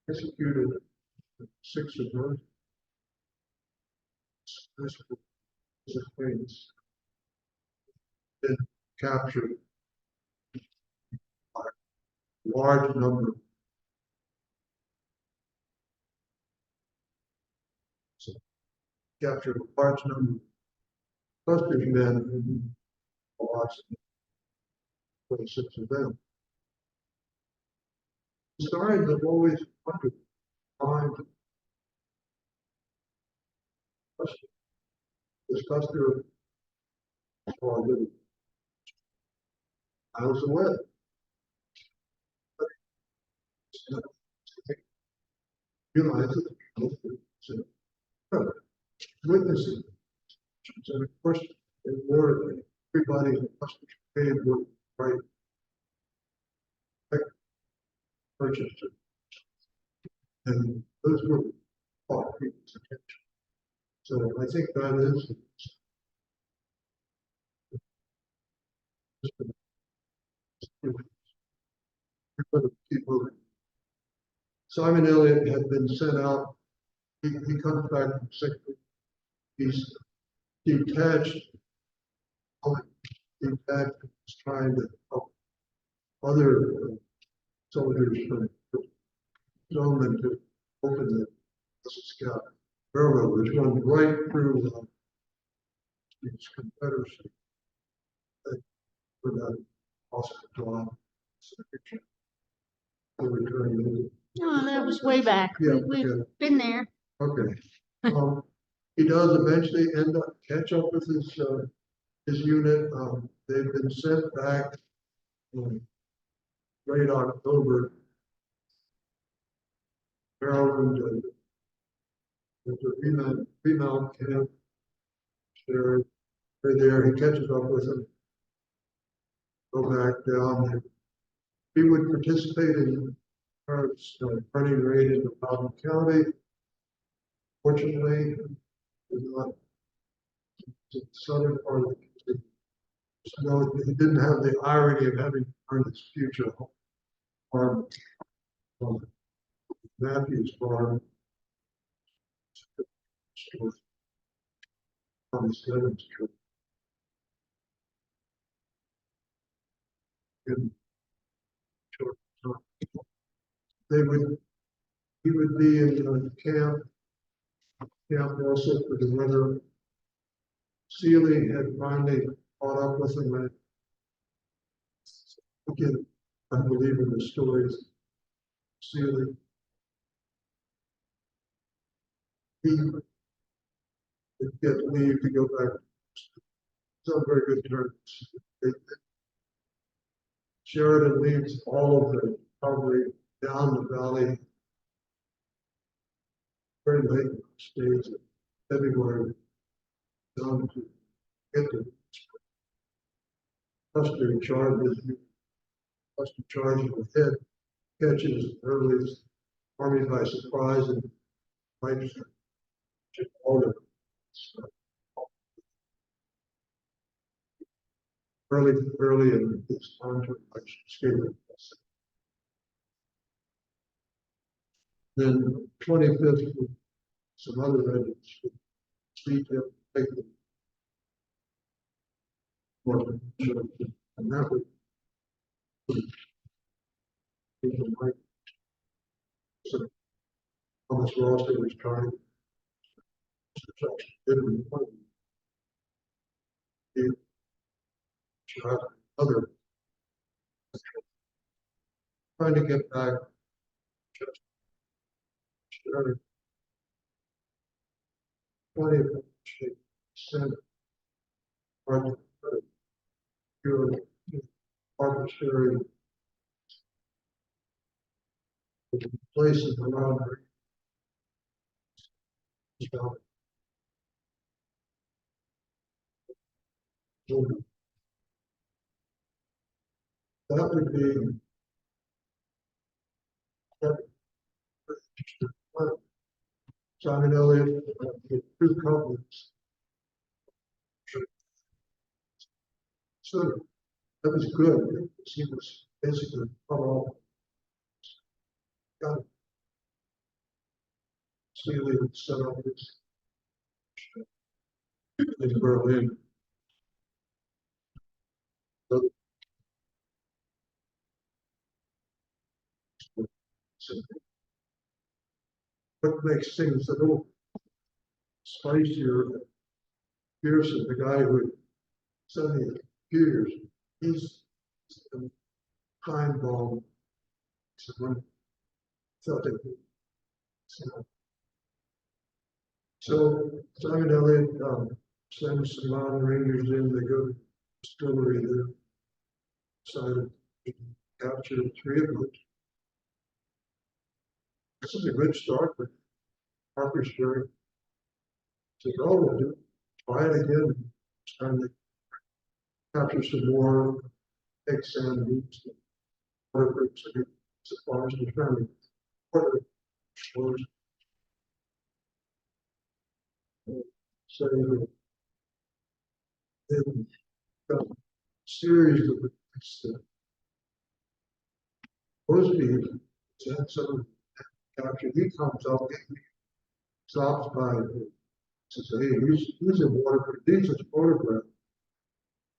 executed 6 of those. This was a famous. Then captured a large number. So captured a large number of Buster's men and lost 26 of them. Historians have always wondered why Buster, this Buster miles away. Realize it. Witnessing. And of course, they were everybody in the Buster Brigade were right. Purchased it. And those were caught people's attention. So I think that is people. Simon Elliott had been sent out. He comes back from sick. He's detached. Detached, trying to help other soldiers from gentlemen to open the Scout Railroad, which runs right through the Confederacy. For that hospital. Oh, that was way back. Yeah, We've been there. Okay. He does eventually end up catch up with his unit. They've been sent back in late October. Maryland, there's a remount camp. They're there. He catches up with them. Go back down. He would participate in running raid into Loudoun County. Fortunately, was not the southern part of the country. So he didn't have the irony of having to earn his future farm from Matthew's farm on the 7th Street. In short time. He would be in camp also for the winter. Seeley had finally caught up with him. And again, unbelievable the stories. Seeley, he would get leave to go back. Some very good terms. Sheridan leads all of the cavalry down the valley. Very late stays in February down to get to Buster charges ahead, catches early army by surprise and fights all of early and it's time to escape. Then 25th, with some other residents, speak up, take the more, and that would be the night. So Thomas Ross was trying to have other trying to get back just 20% of your arbitrary places around that would be that Simon Elliott, the two companies. So that was good. He was basically all got Sealy would set up this in Berlin. So what makes things a little spicier? Pearson, the guy who sent me the computers, he's a time bomb. Someone felt it. So Simon Elliott sends some mountain rangers in. They go to the distillery there, decided to capture 3 of them. This is a good start, but Parker's very said, "Oh, we'll do try it again." It's time to capture some more egg sand meats, whatever it's supplies to family. Whatever stores. So then got a series of Mosby had some capture. He comes up, he stops by, says, "Hey, he's in water, these are photographs."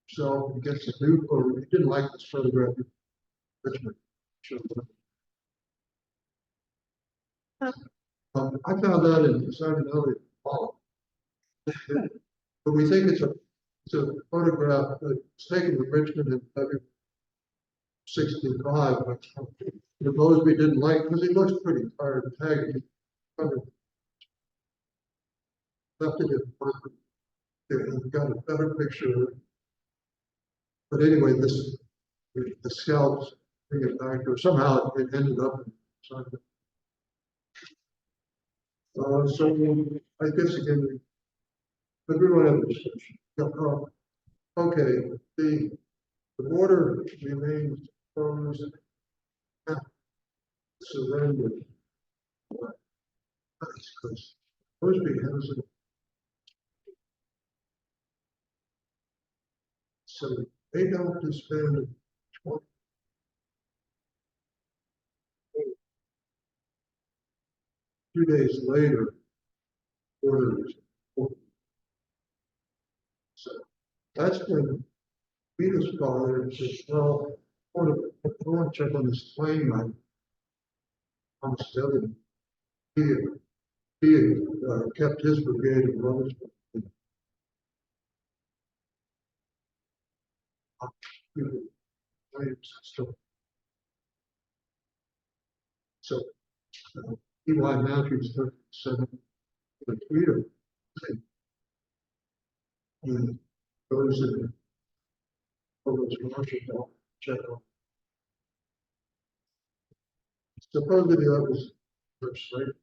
So he gets a new photo. He didn't like this photograph. Richmond. I found that in Simon Elliott. But we think it's a photograph that's taken in Richmond in February 65. The Mosby didn't like because he looks pretty tired and haggard. He kind of left it in perfect. He got a better picture of it. But anyway, the scouts bring it back, or somehow it ended up in Simon. So I guess again, but we won't have a discussion. Okay, the border remains closed. Surrendered. Because Mosby hasn't. So they don't to spend 20. Two days later, orders. So that's when Peter's father says, "Well, I want to check on this claim I'm studying." He had kept his brigade in Lovettsville. So Eli Matthews took 7 the Twitter and goes in over to Marshall check on. Supposedly that was first, right?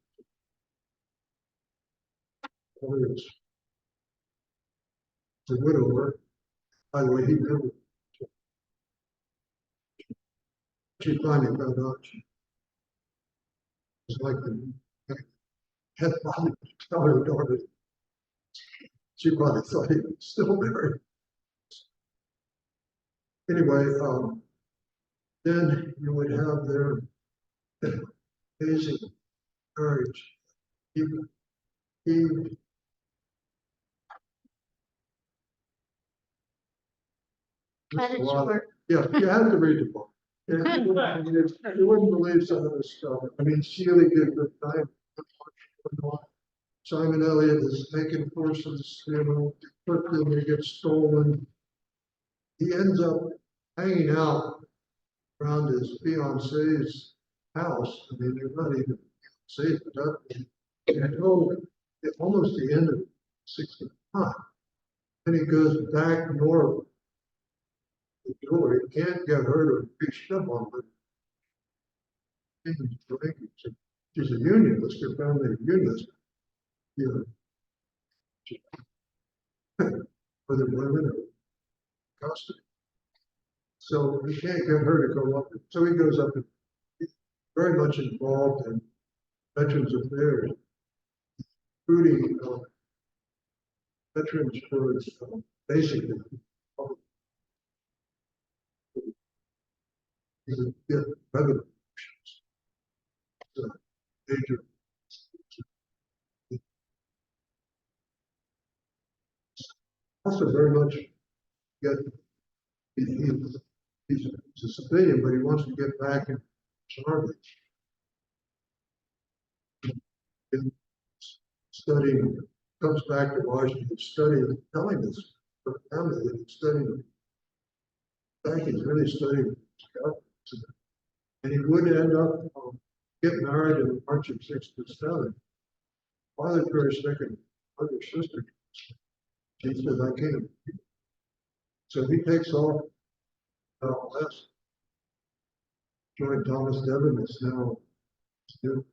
It's a widower. By the way, he never. She finally found out she was like the head body tell her daughter. She probably thought he was still married. Anyway, then you would have their amazing marriage. He Cut it a lot of- short. Yeah, you have to read the book. And you wouldn't believe some of this stuff. I mean, Sheila did the time. Simon Elliott is taking horses, put them, they get stolen. He ends up hanging out around his fiancee's house. I mean, they're not even safe at that point. Until almost the end of 65. Then he goes back north. The door, he can't get her to reach up on, but she's a unionist, her family is unionist. You know, for the women are custody. So he can't get her to go up. So he goes up and he's very much involved in veterans affairs, recruiting veterans for basically. He's a revenue. Major. Also very much get, he's a civilian, but he wants to get back in charge. And studying, comes back to Washington, studying, telling us, for family that he's studying. Back, he's really studying. And he would end up get married in March of '67. Father very sick and other sister. She said, I can't. So he takes off out west. Joined Thomas Devon, is now still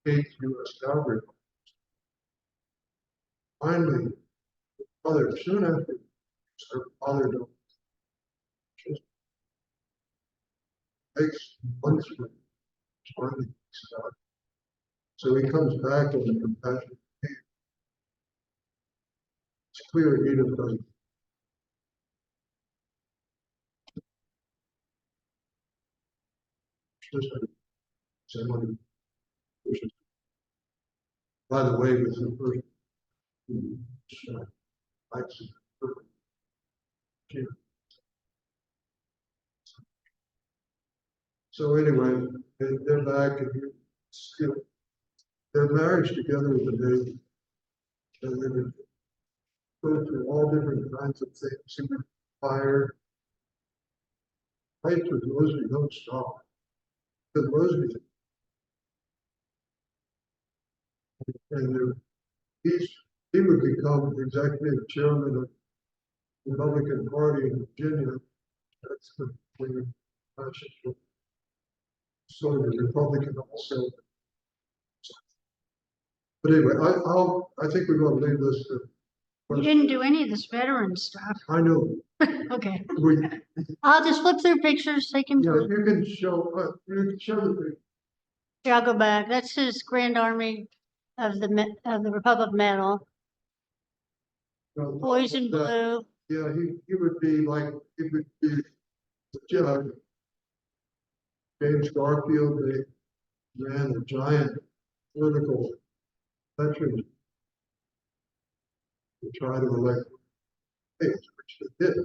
8th U.S. Cavalry. Finally, father, soon after her father died, just takes months for finally start. So he comes back as a compassionate man. It's clear he doesn't. Just someone. By the way, was the first likes it. So anyway, they're back and still their marriage together was amazing. And they would go through all different kinds of things. Fire. Fights with Mosby don't stop. Because Mosby and he would become executive chairman of the Republican Party in Virginia. That's the when sort of the Republican also. But anyway, I think we're going to leave this to. You didn't do any of this veteran stuff. I know. Okay. We, I'll just flip through pictures, take him yeah, through. you can show the. Here, I'll go back. That's his Grand Army of the Republic Medal. Boys in blue. Yeah, he would be like, he would be James Garfield, they ran a giant political veteran to try to elect, which they did.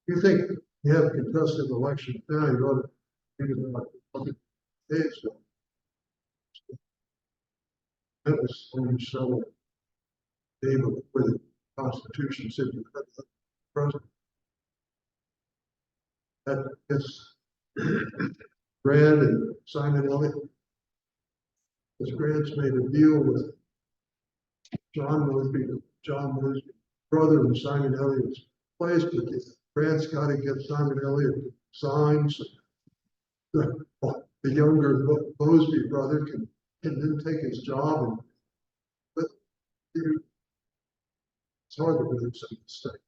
You think you have contested elections now, you ought to think about public days. That was only several days before the Constitution said you had the president. That is Grant and Simon Elliott. Because Grant's made a deal with John Mosby's brother and Simon Elliott's place, but Grant's got to get Simon Elliott to sign. So the younger Mosby brother can then take his job. But it's hard to believe some mistake.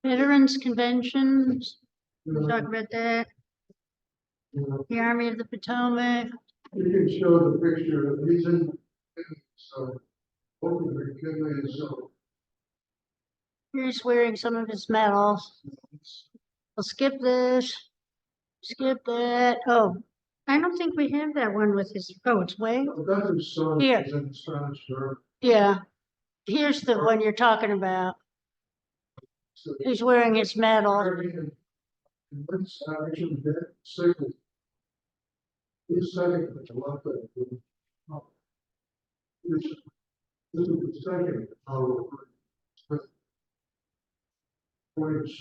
Veterans conventions. You Talk about that. know, The Army of the Potomac. you can show the picture. He's in. So, hopefully, McKinley is. Here's wearing some of his medals. We'll skip this. skip that. Oh, I don't think we have that one with his, oh, it's way, That's his son, Here. he's in Spanish, sir. yeah. Here's the one you're talking about. So- He's wearing his medal. What's actually that signal? He's second, but a lot of. This is the second. Points.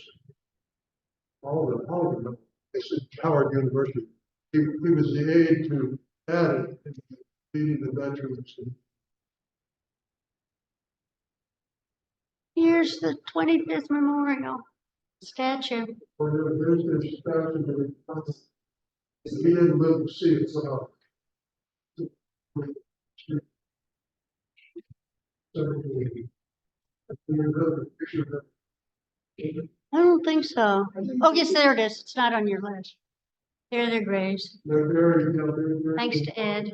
All of them. It's at Howard University. He was the aide to add it, leading the veterans. Here's the 25th memorial statue. Or there's this statue that he didn't live to see it, so. I don't think so. Oh, yes, there it is. It's not on your list. There they're graves. They're very, they're very. Thanks to Ed.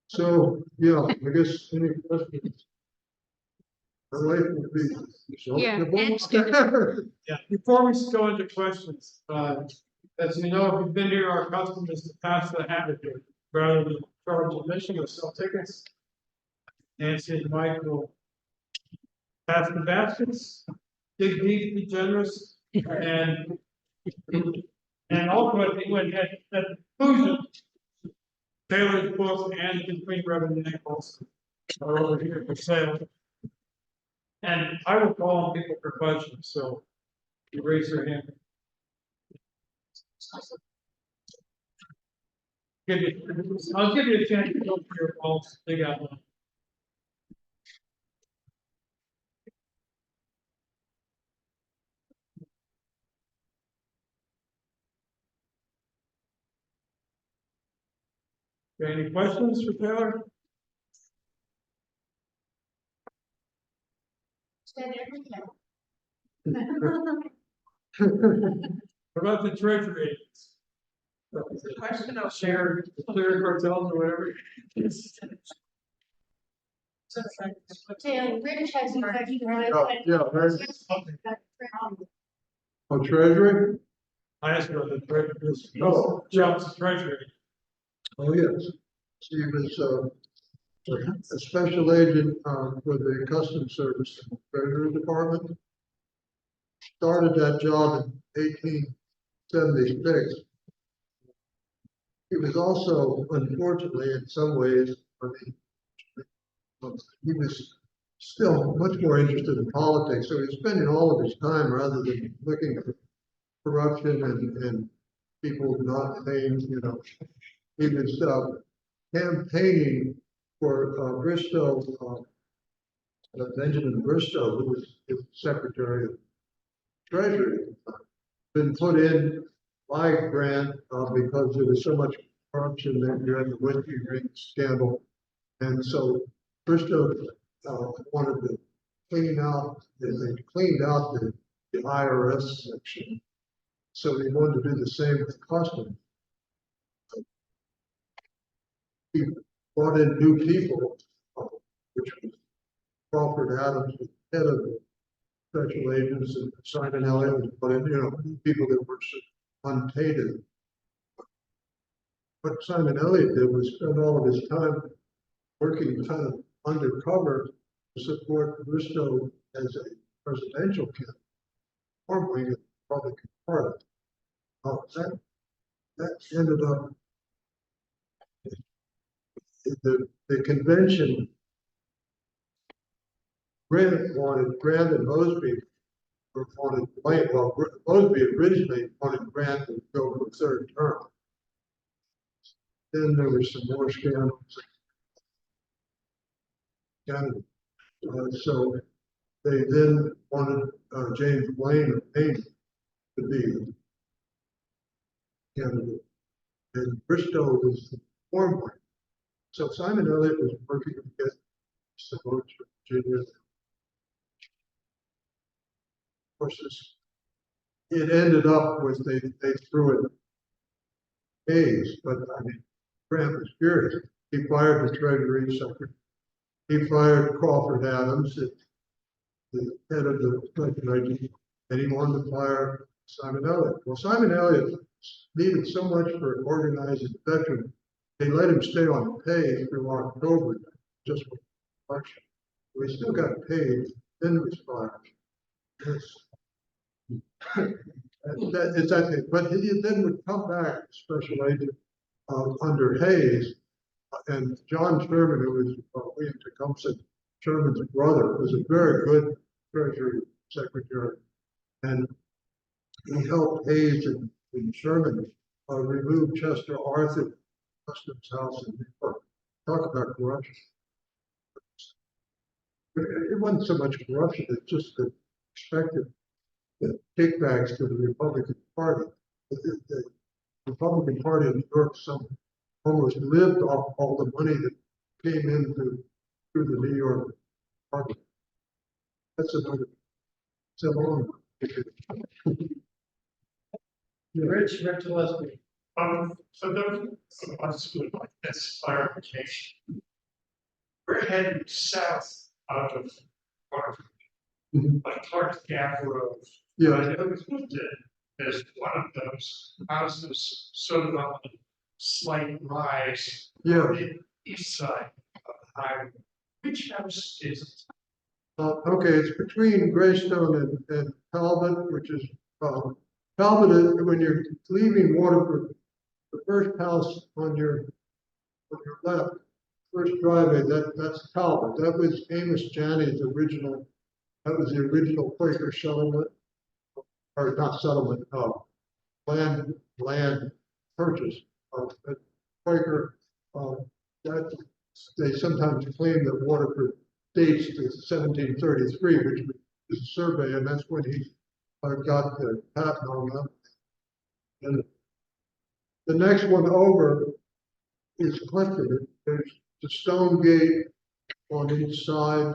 So, yeah, I guess any questions? Her life would be. Yeah, Ed's good. Yeah, before we go into questions, as you know, if you've been here, our custom is to pass the hat here rather than charge admission or sell tickets. Nancy and Mike will pass the baskets, dig deep, be generous, and ultimately, when at the conclusion, Taylor's book and the Queen Reverend Nichols are over here for sale. And I will call on people for questions, so you raise your hand. I'll give you a chance to go through your calls, dig out one. Okay, any questions for Taylor? What about the treasury agents? Question of Share, clear cartels or whatever. Taylor, Rich has a question. Yeah, very. Oh, treasury? I asked about the treasury. Oh. Jobs treasury. Oh, yes. He was, a special agent, for the Customs Service and Treasury Department. Started that job in 1876. He was also, unfortunately, in some ways, I mean, he was still much more interested in politics, so he was spending all of his time rather than looking for corruption and people not paying, you know. He was campaigning for Bristow, Benjamin Bristow, who was his Secretary of Treasury, been put in by Grant because there was so much corruption that you had the whiskey ring scandal. And so Bristow wanted to clean out, they cleaned out the IRS section. So he wanted to do the same with customs. He brought in new people, which was Crawford Adams, the head of the special agents, and Simon Elliott was put in, you know, people that were untainted. What Simon Elliott did was spend all of his time working kind of undercover to support Bristow as a presidential candidate, formerly a Republican Party. That ended up, the convention, Grant and Mosby wanted, well, Mosby originally wanted Grant to go for a third term. Then there was some more scandals. So they then wanted James Blaine of Maine to be the candidate. And Bristow was the former. So Simon Elliott was working to get some votes for Virginia. Of course, it ended up with they threw it Hayes, but I mean, Grant was furious. He fired the Treasury Secretary. He fired Crawford Adams, the head of the Treasury, and he wanted to fire Simon Elliott. Well, Simon Elliott needed so much for organizing veteran. They let him stay on pay through October, just for election. We still got paid, then it was fired. It's that thing, but he then would come back, special agent, under Hayes, and John Sherman, who was William Tecumseh Sherman's brother, was a very good Treasury Secretary, and he helped Hayes and Sherman remove Chester Arthur Customs House in New York. Talk about corruption. It wasn't so much corruption, it's just the expected kickbacks to the Republican Party. The Republican Party in New York almost lived off all the money that came in through the New York Party. That's another. It's a long. Rich Gillespie. So those of us who would like this clarification. We're heading south out of Clark, like Clark Gap Road. Yeah, I know there's one of those houses sort of on a slight rise. yeah. On the east side of the highway. Which house is it? Okay, it's between Greystone and Talbot, which is, Talbot is, when you're leaving Waterford, the first house on your left, first driveway, that's Talbot. That was Amos Janney's original, that was the original Quaker settlement, or not settlement, land purchase of Quaker. That they sometimes claim that Waterford dates to 1733, which is a survey, and that's when he got the patent on that. And the next one over is Clifton. There's the stone gate on each side,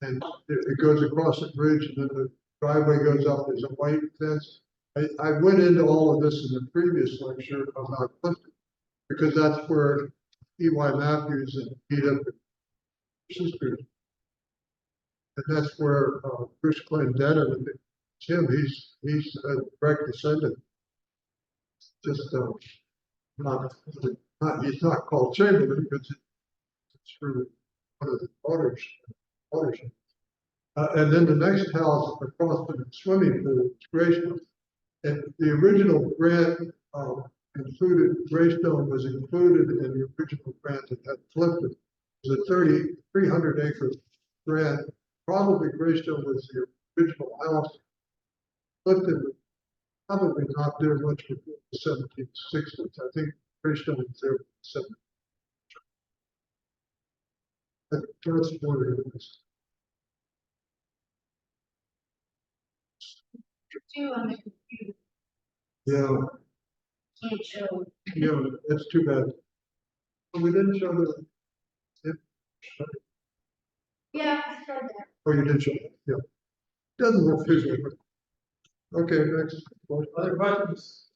and it goes across the bridge, and then the driveway goes up. There's a white fence. I went into all of this in the previous lecture about Clifton, because that's where E.Y. Matthews and Peter sisters. And that's where Bruce Clendenin, Tim, he's a direct descendant. Just he's not called Chamberlain because it's through one of the daughters. And then the next house across the swimming pool is Greystone. And the original grant included, Greystone was included in the original grant that had Clifton. It was a 300 acre grant. Probably Greystone was the original house. Clifton was probably not there much before the 1760s. I think Greystone was there in the 70s. That's what it is. Two on the computer, Yeah, can't show. yeah, that's too bad. But we didn't show the. Yeah, I showed that. Oh, you did show it, yeah. Doesn't look visual. Okay, next. Other questions?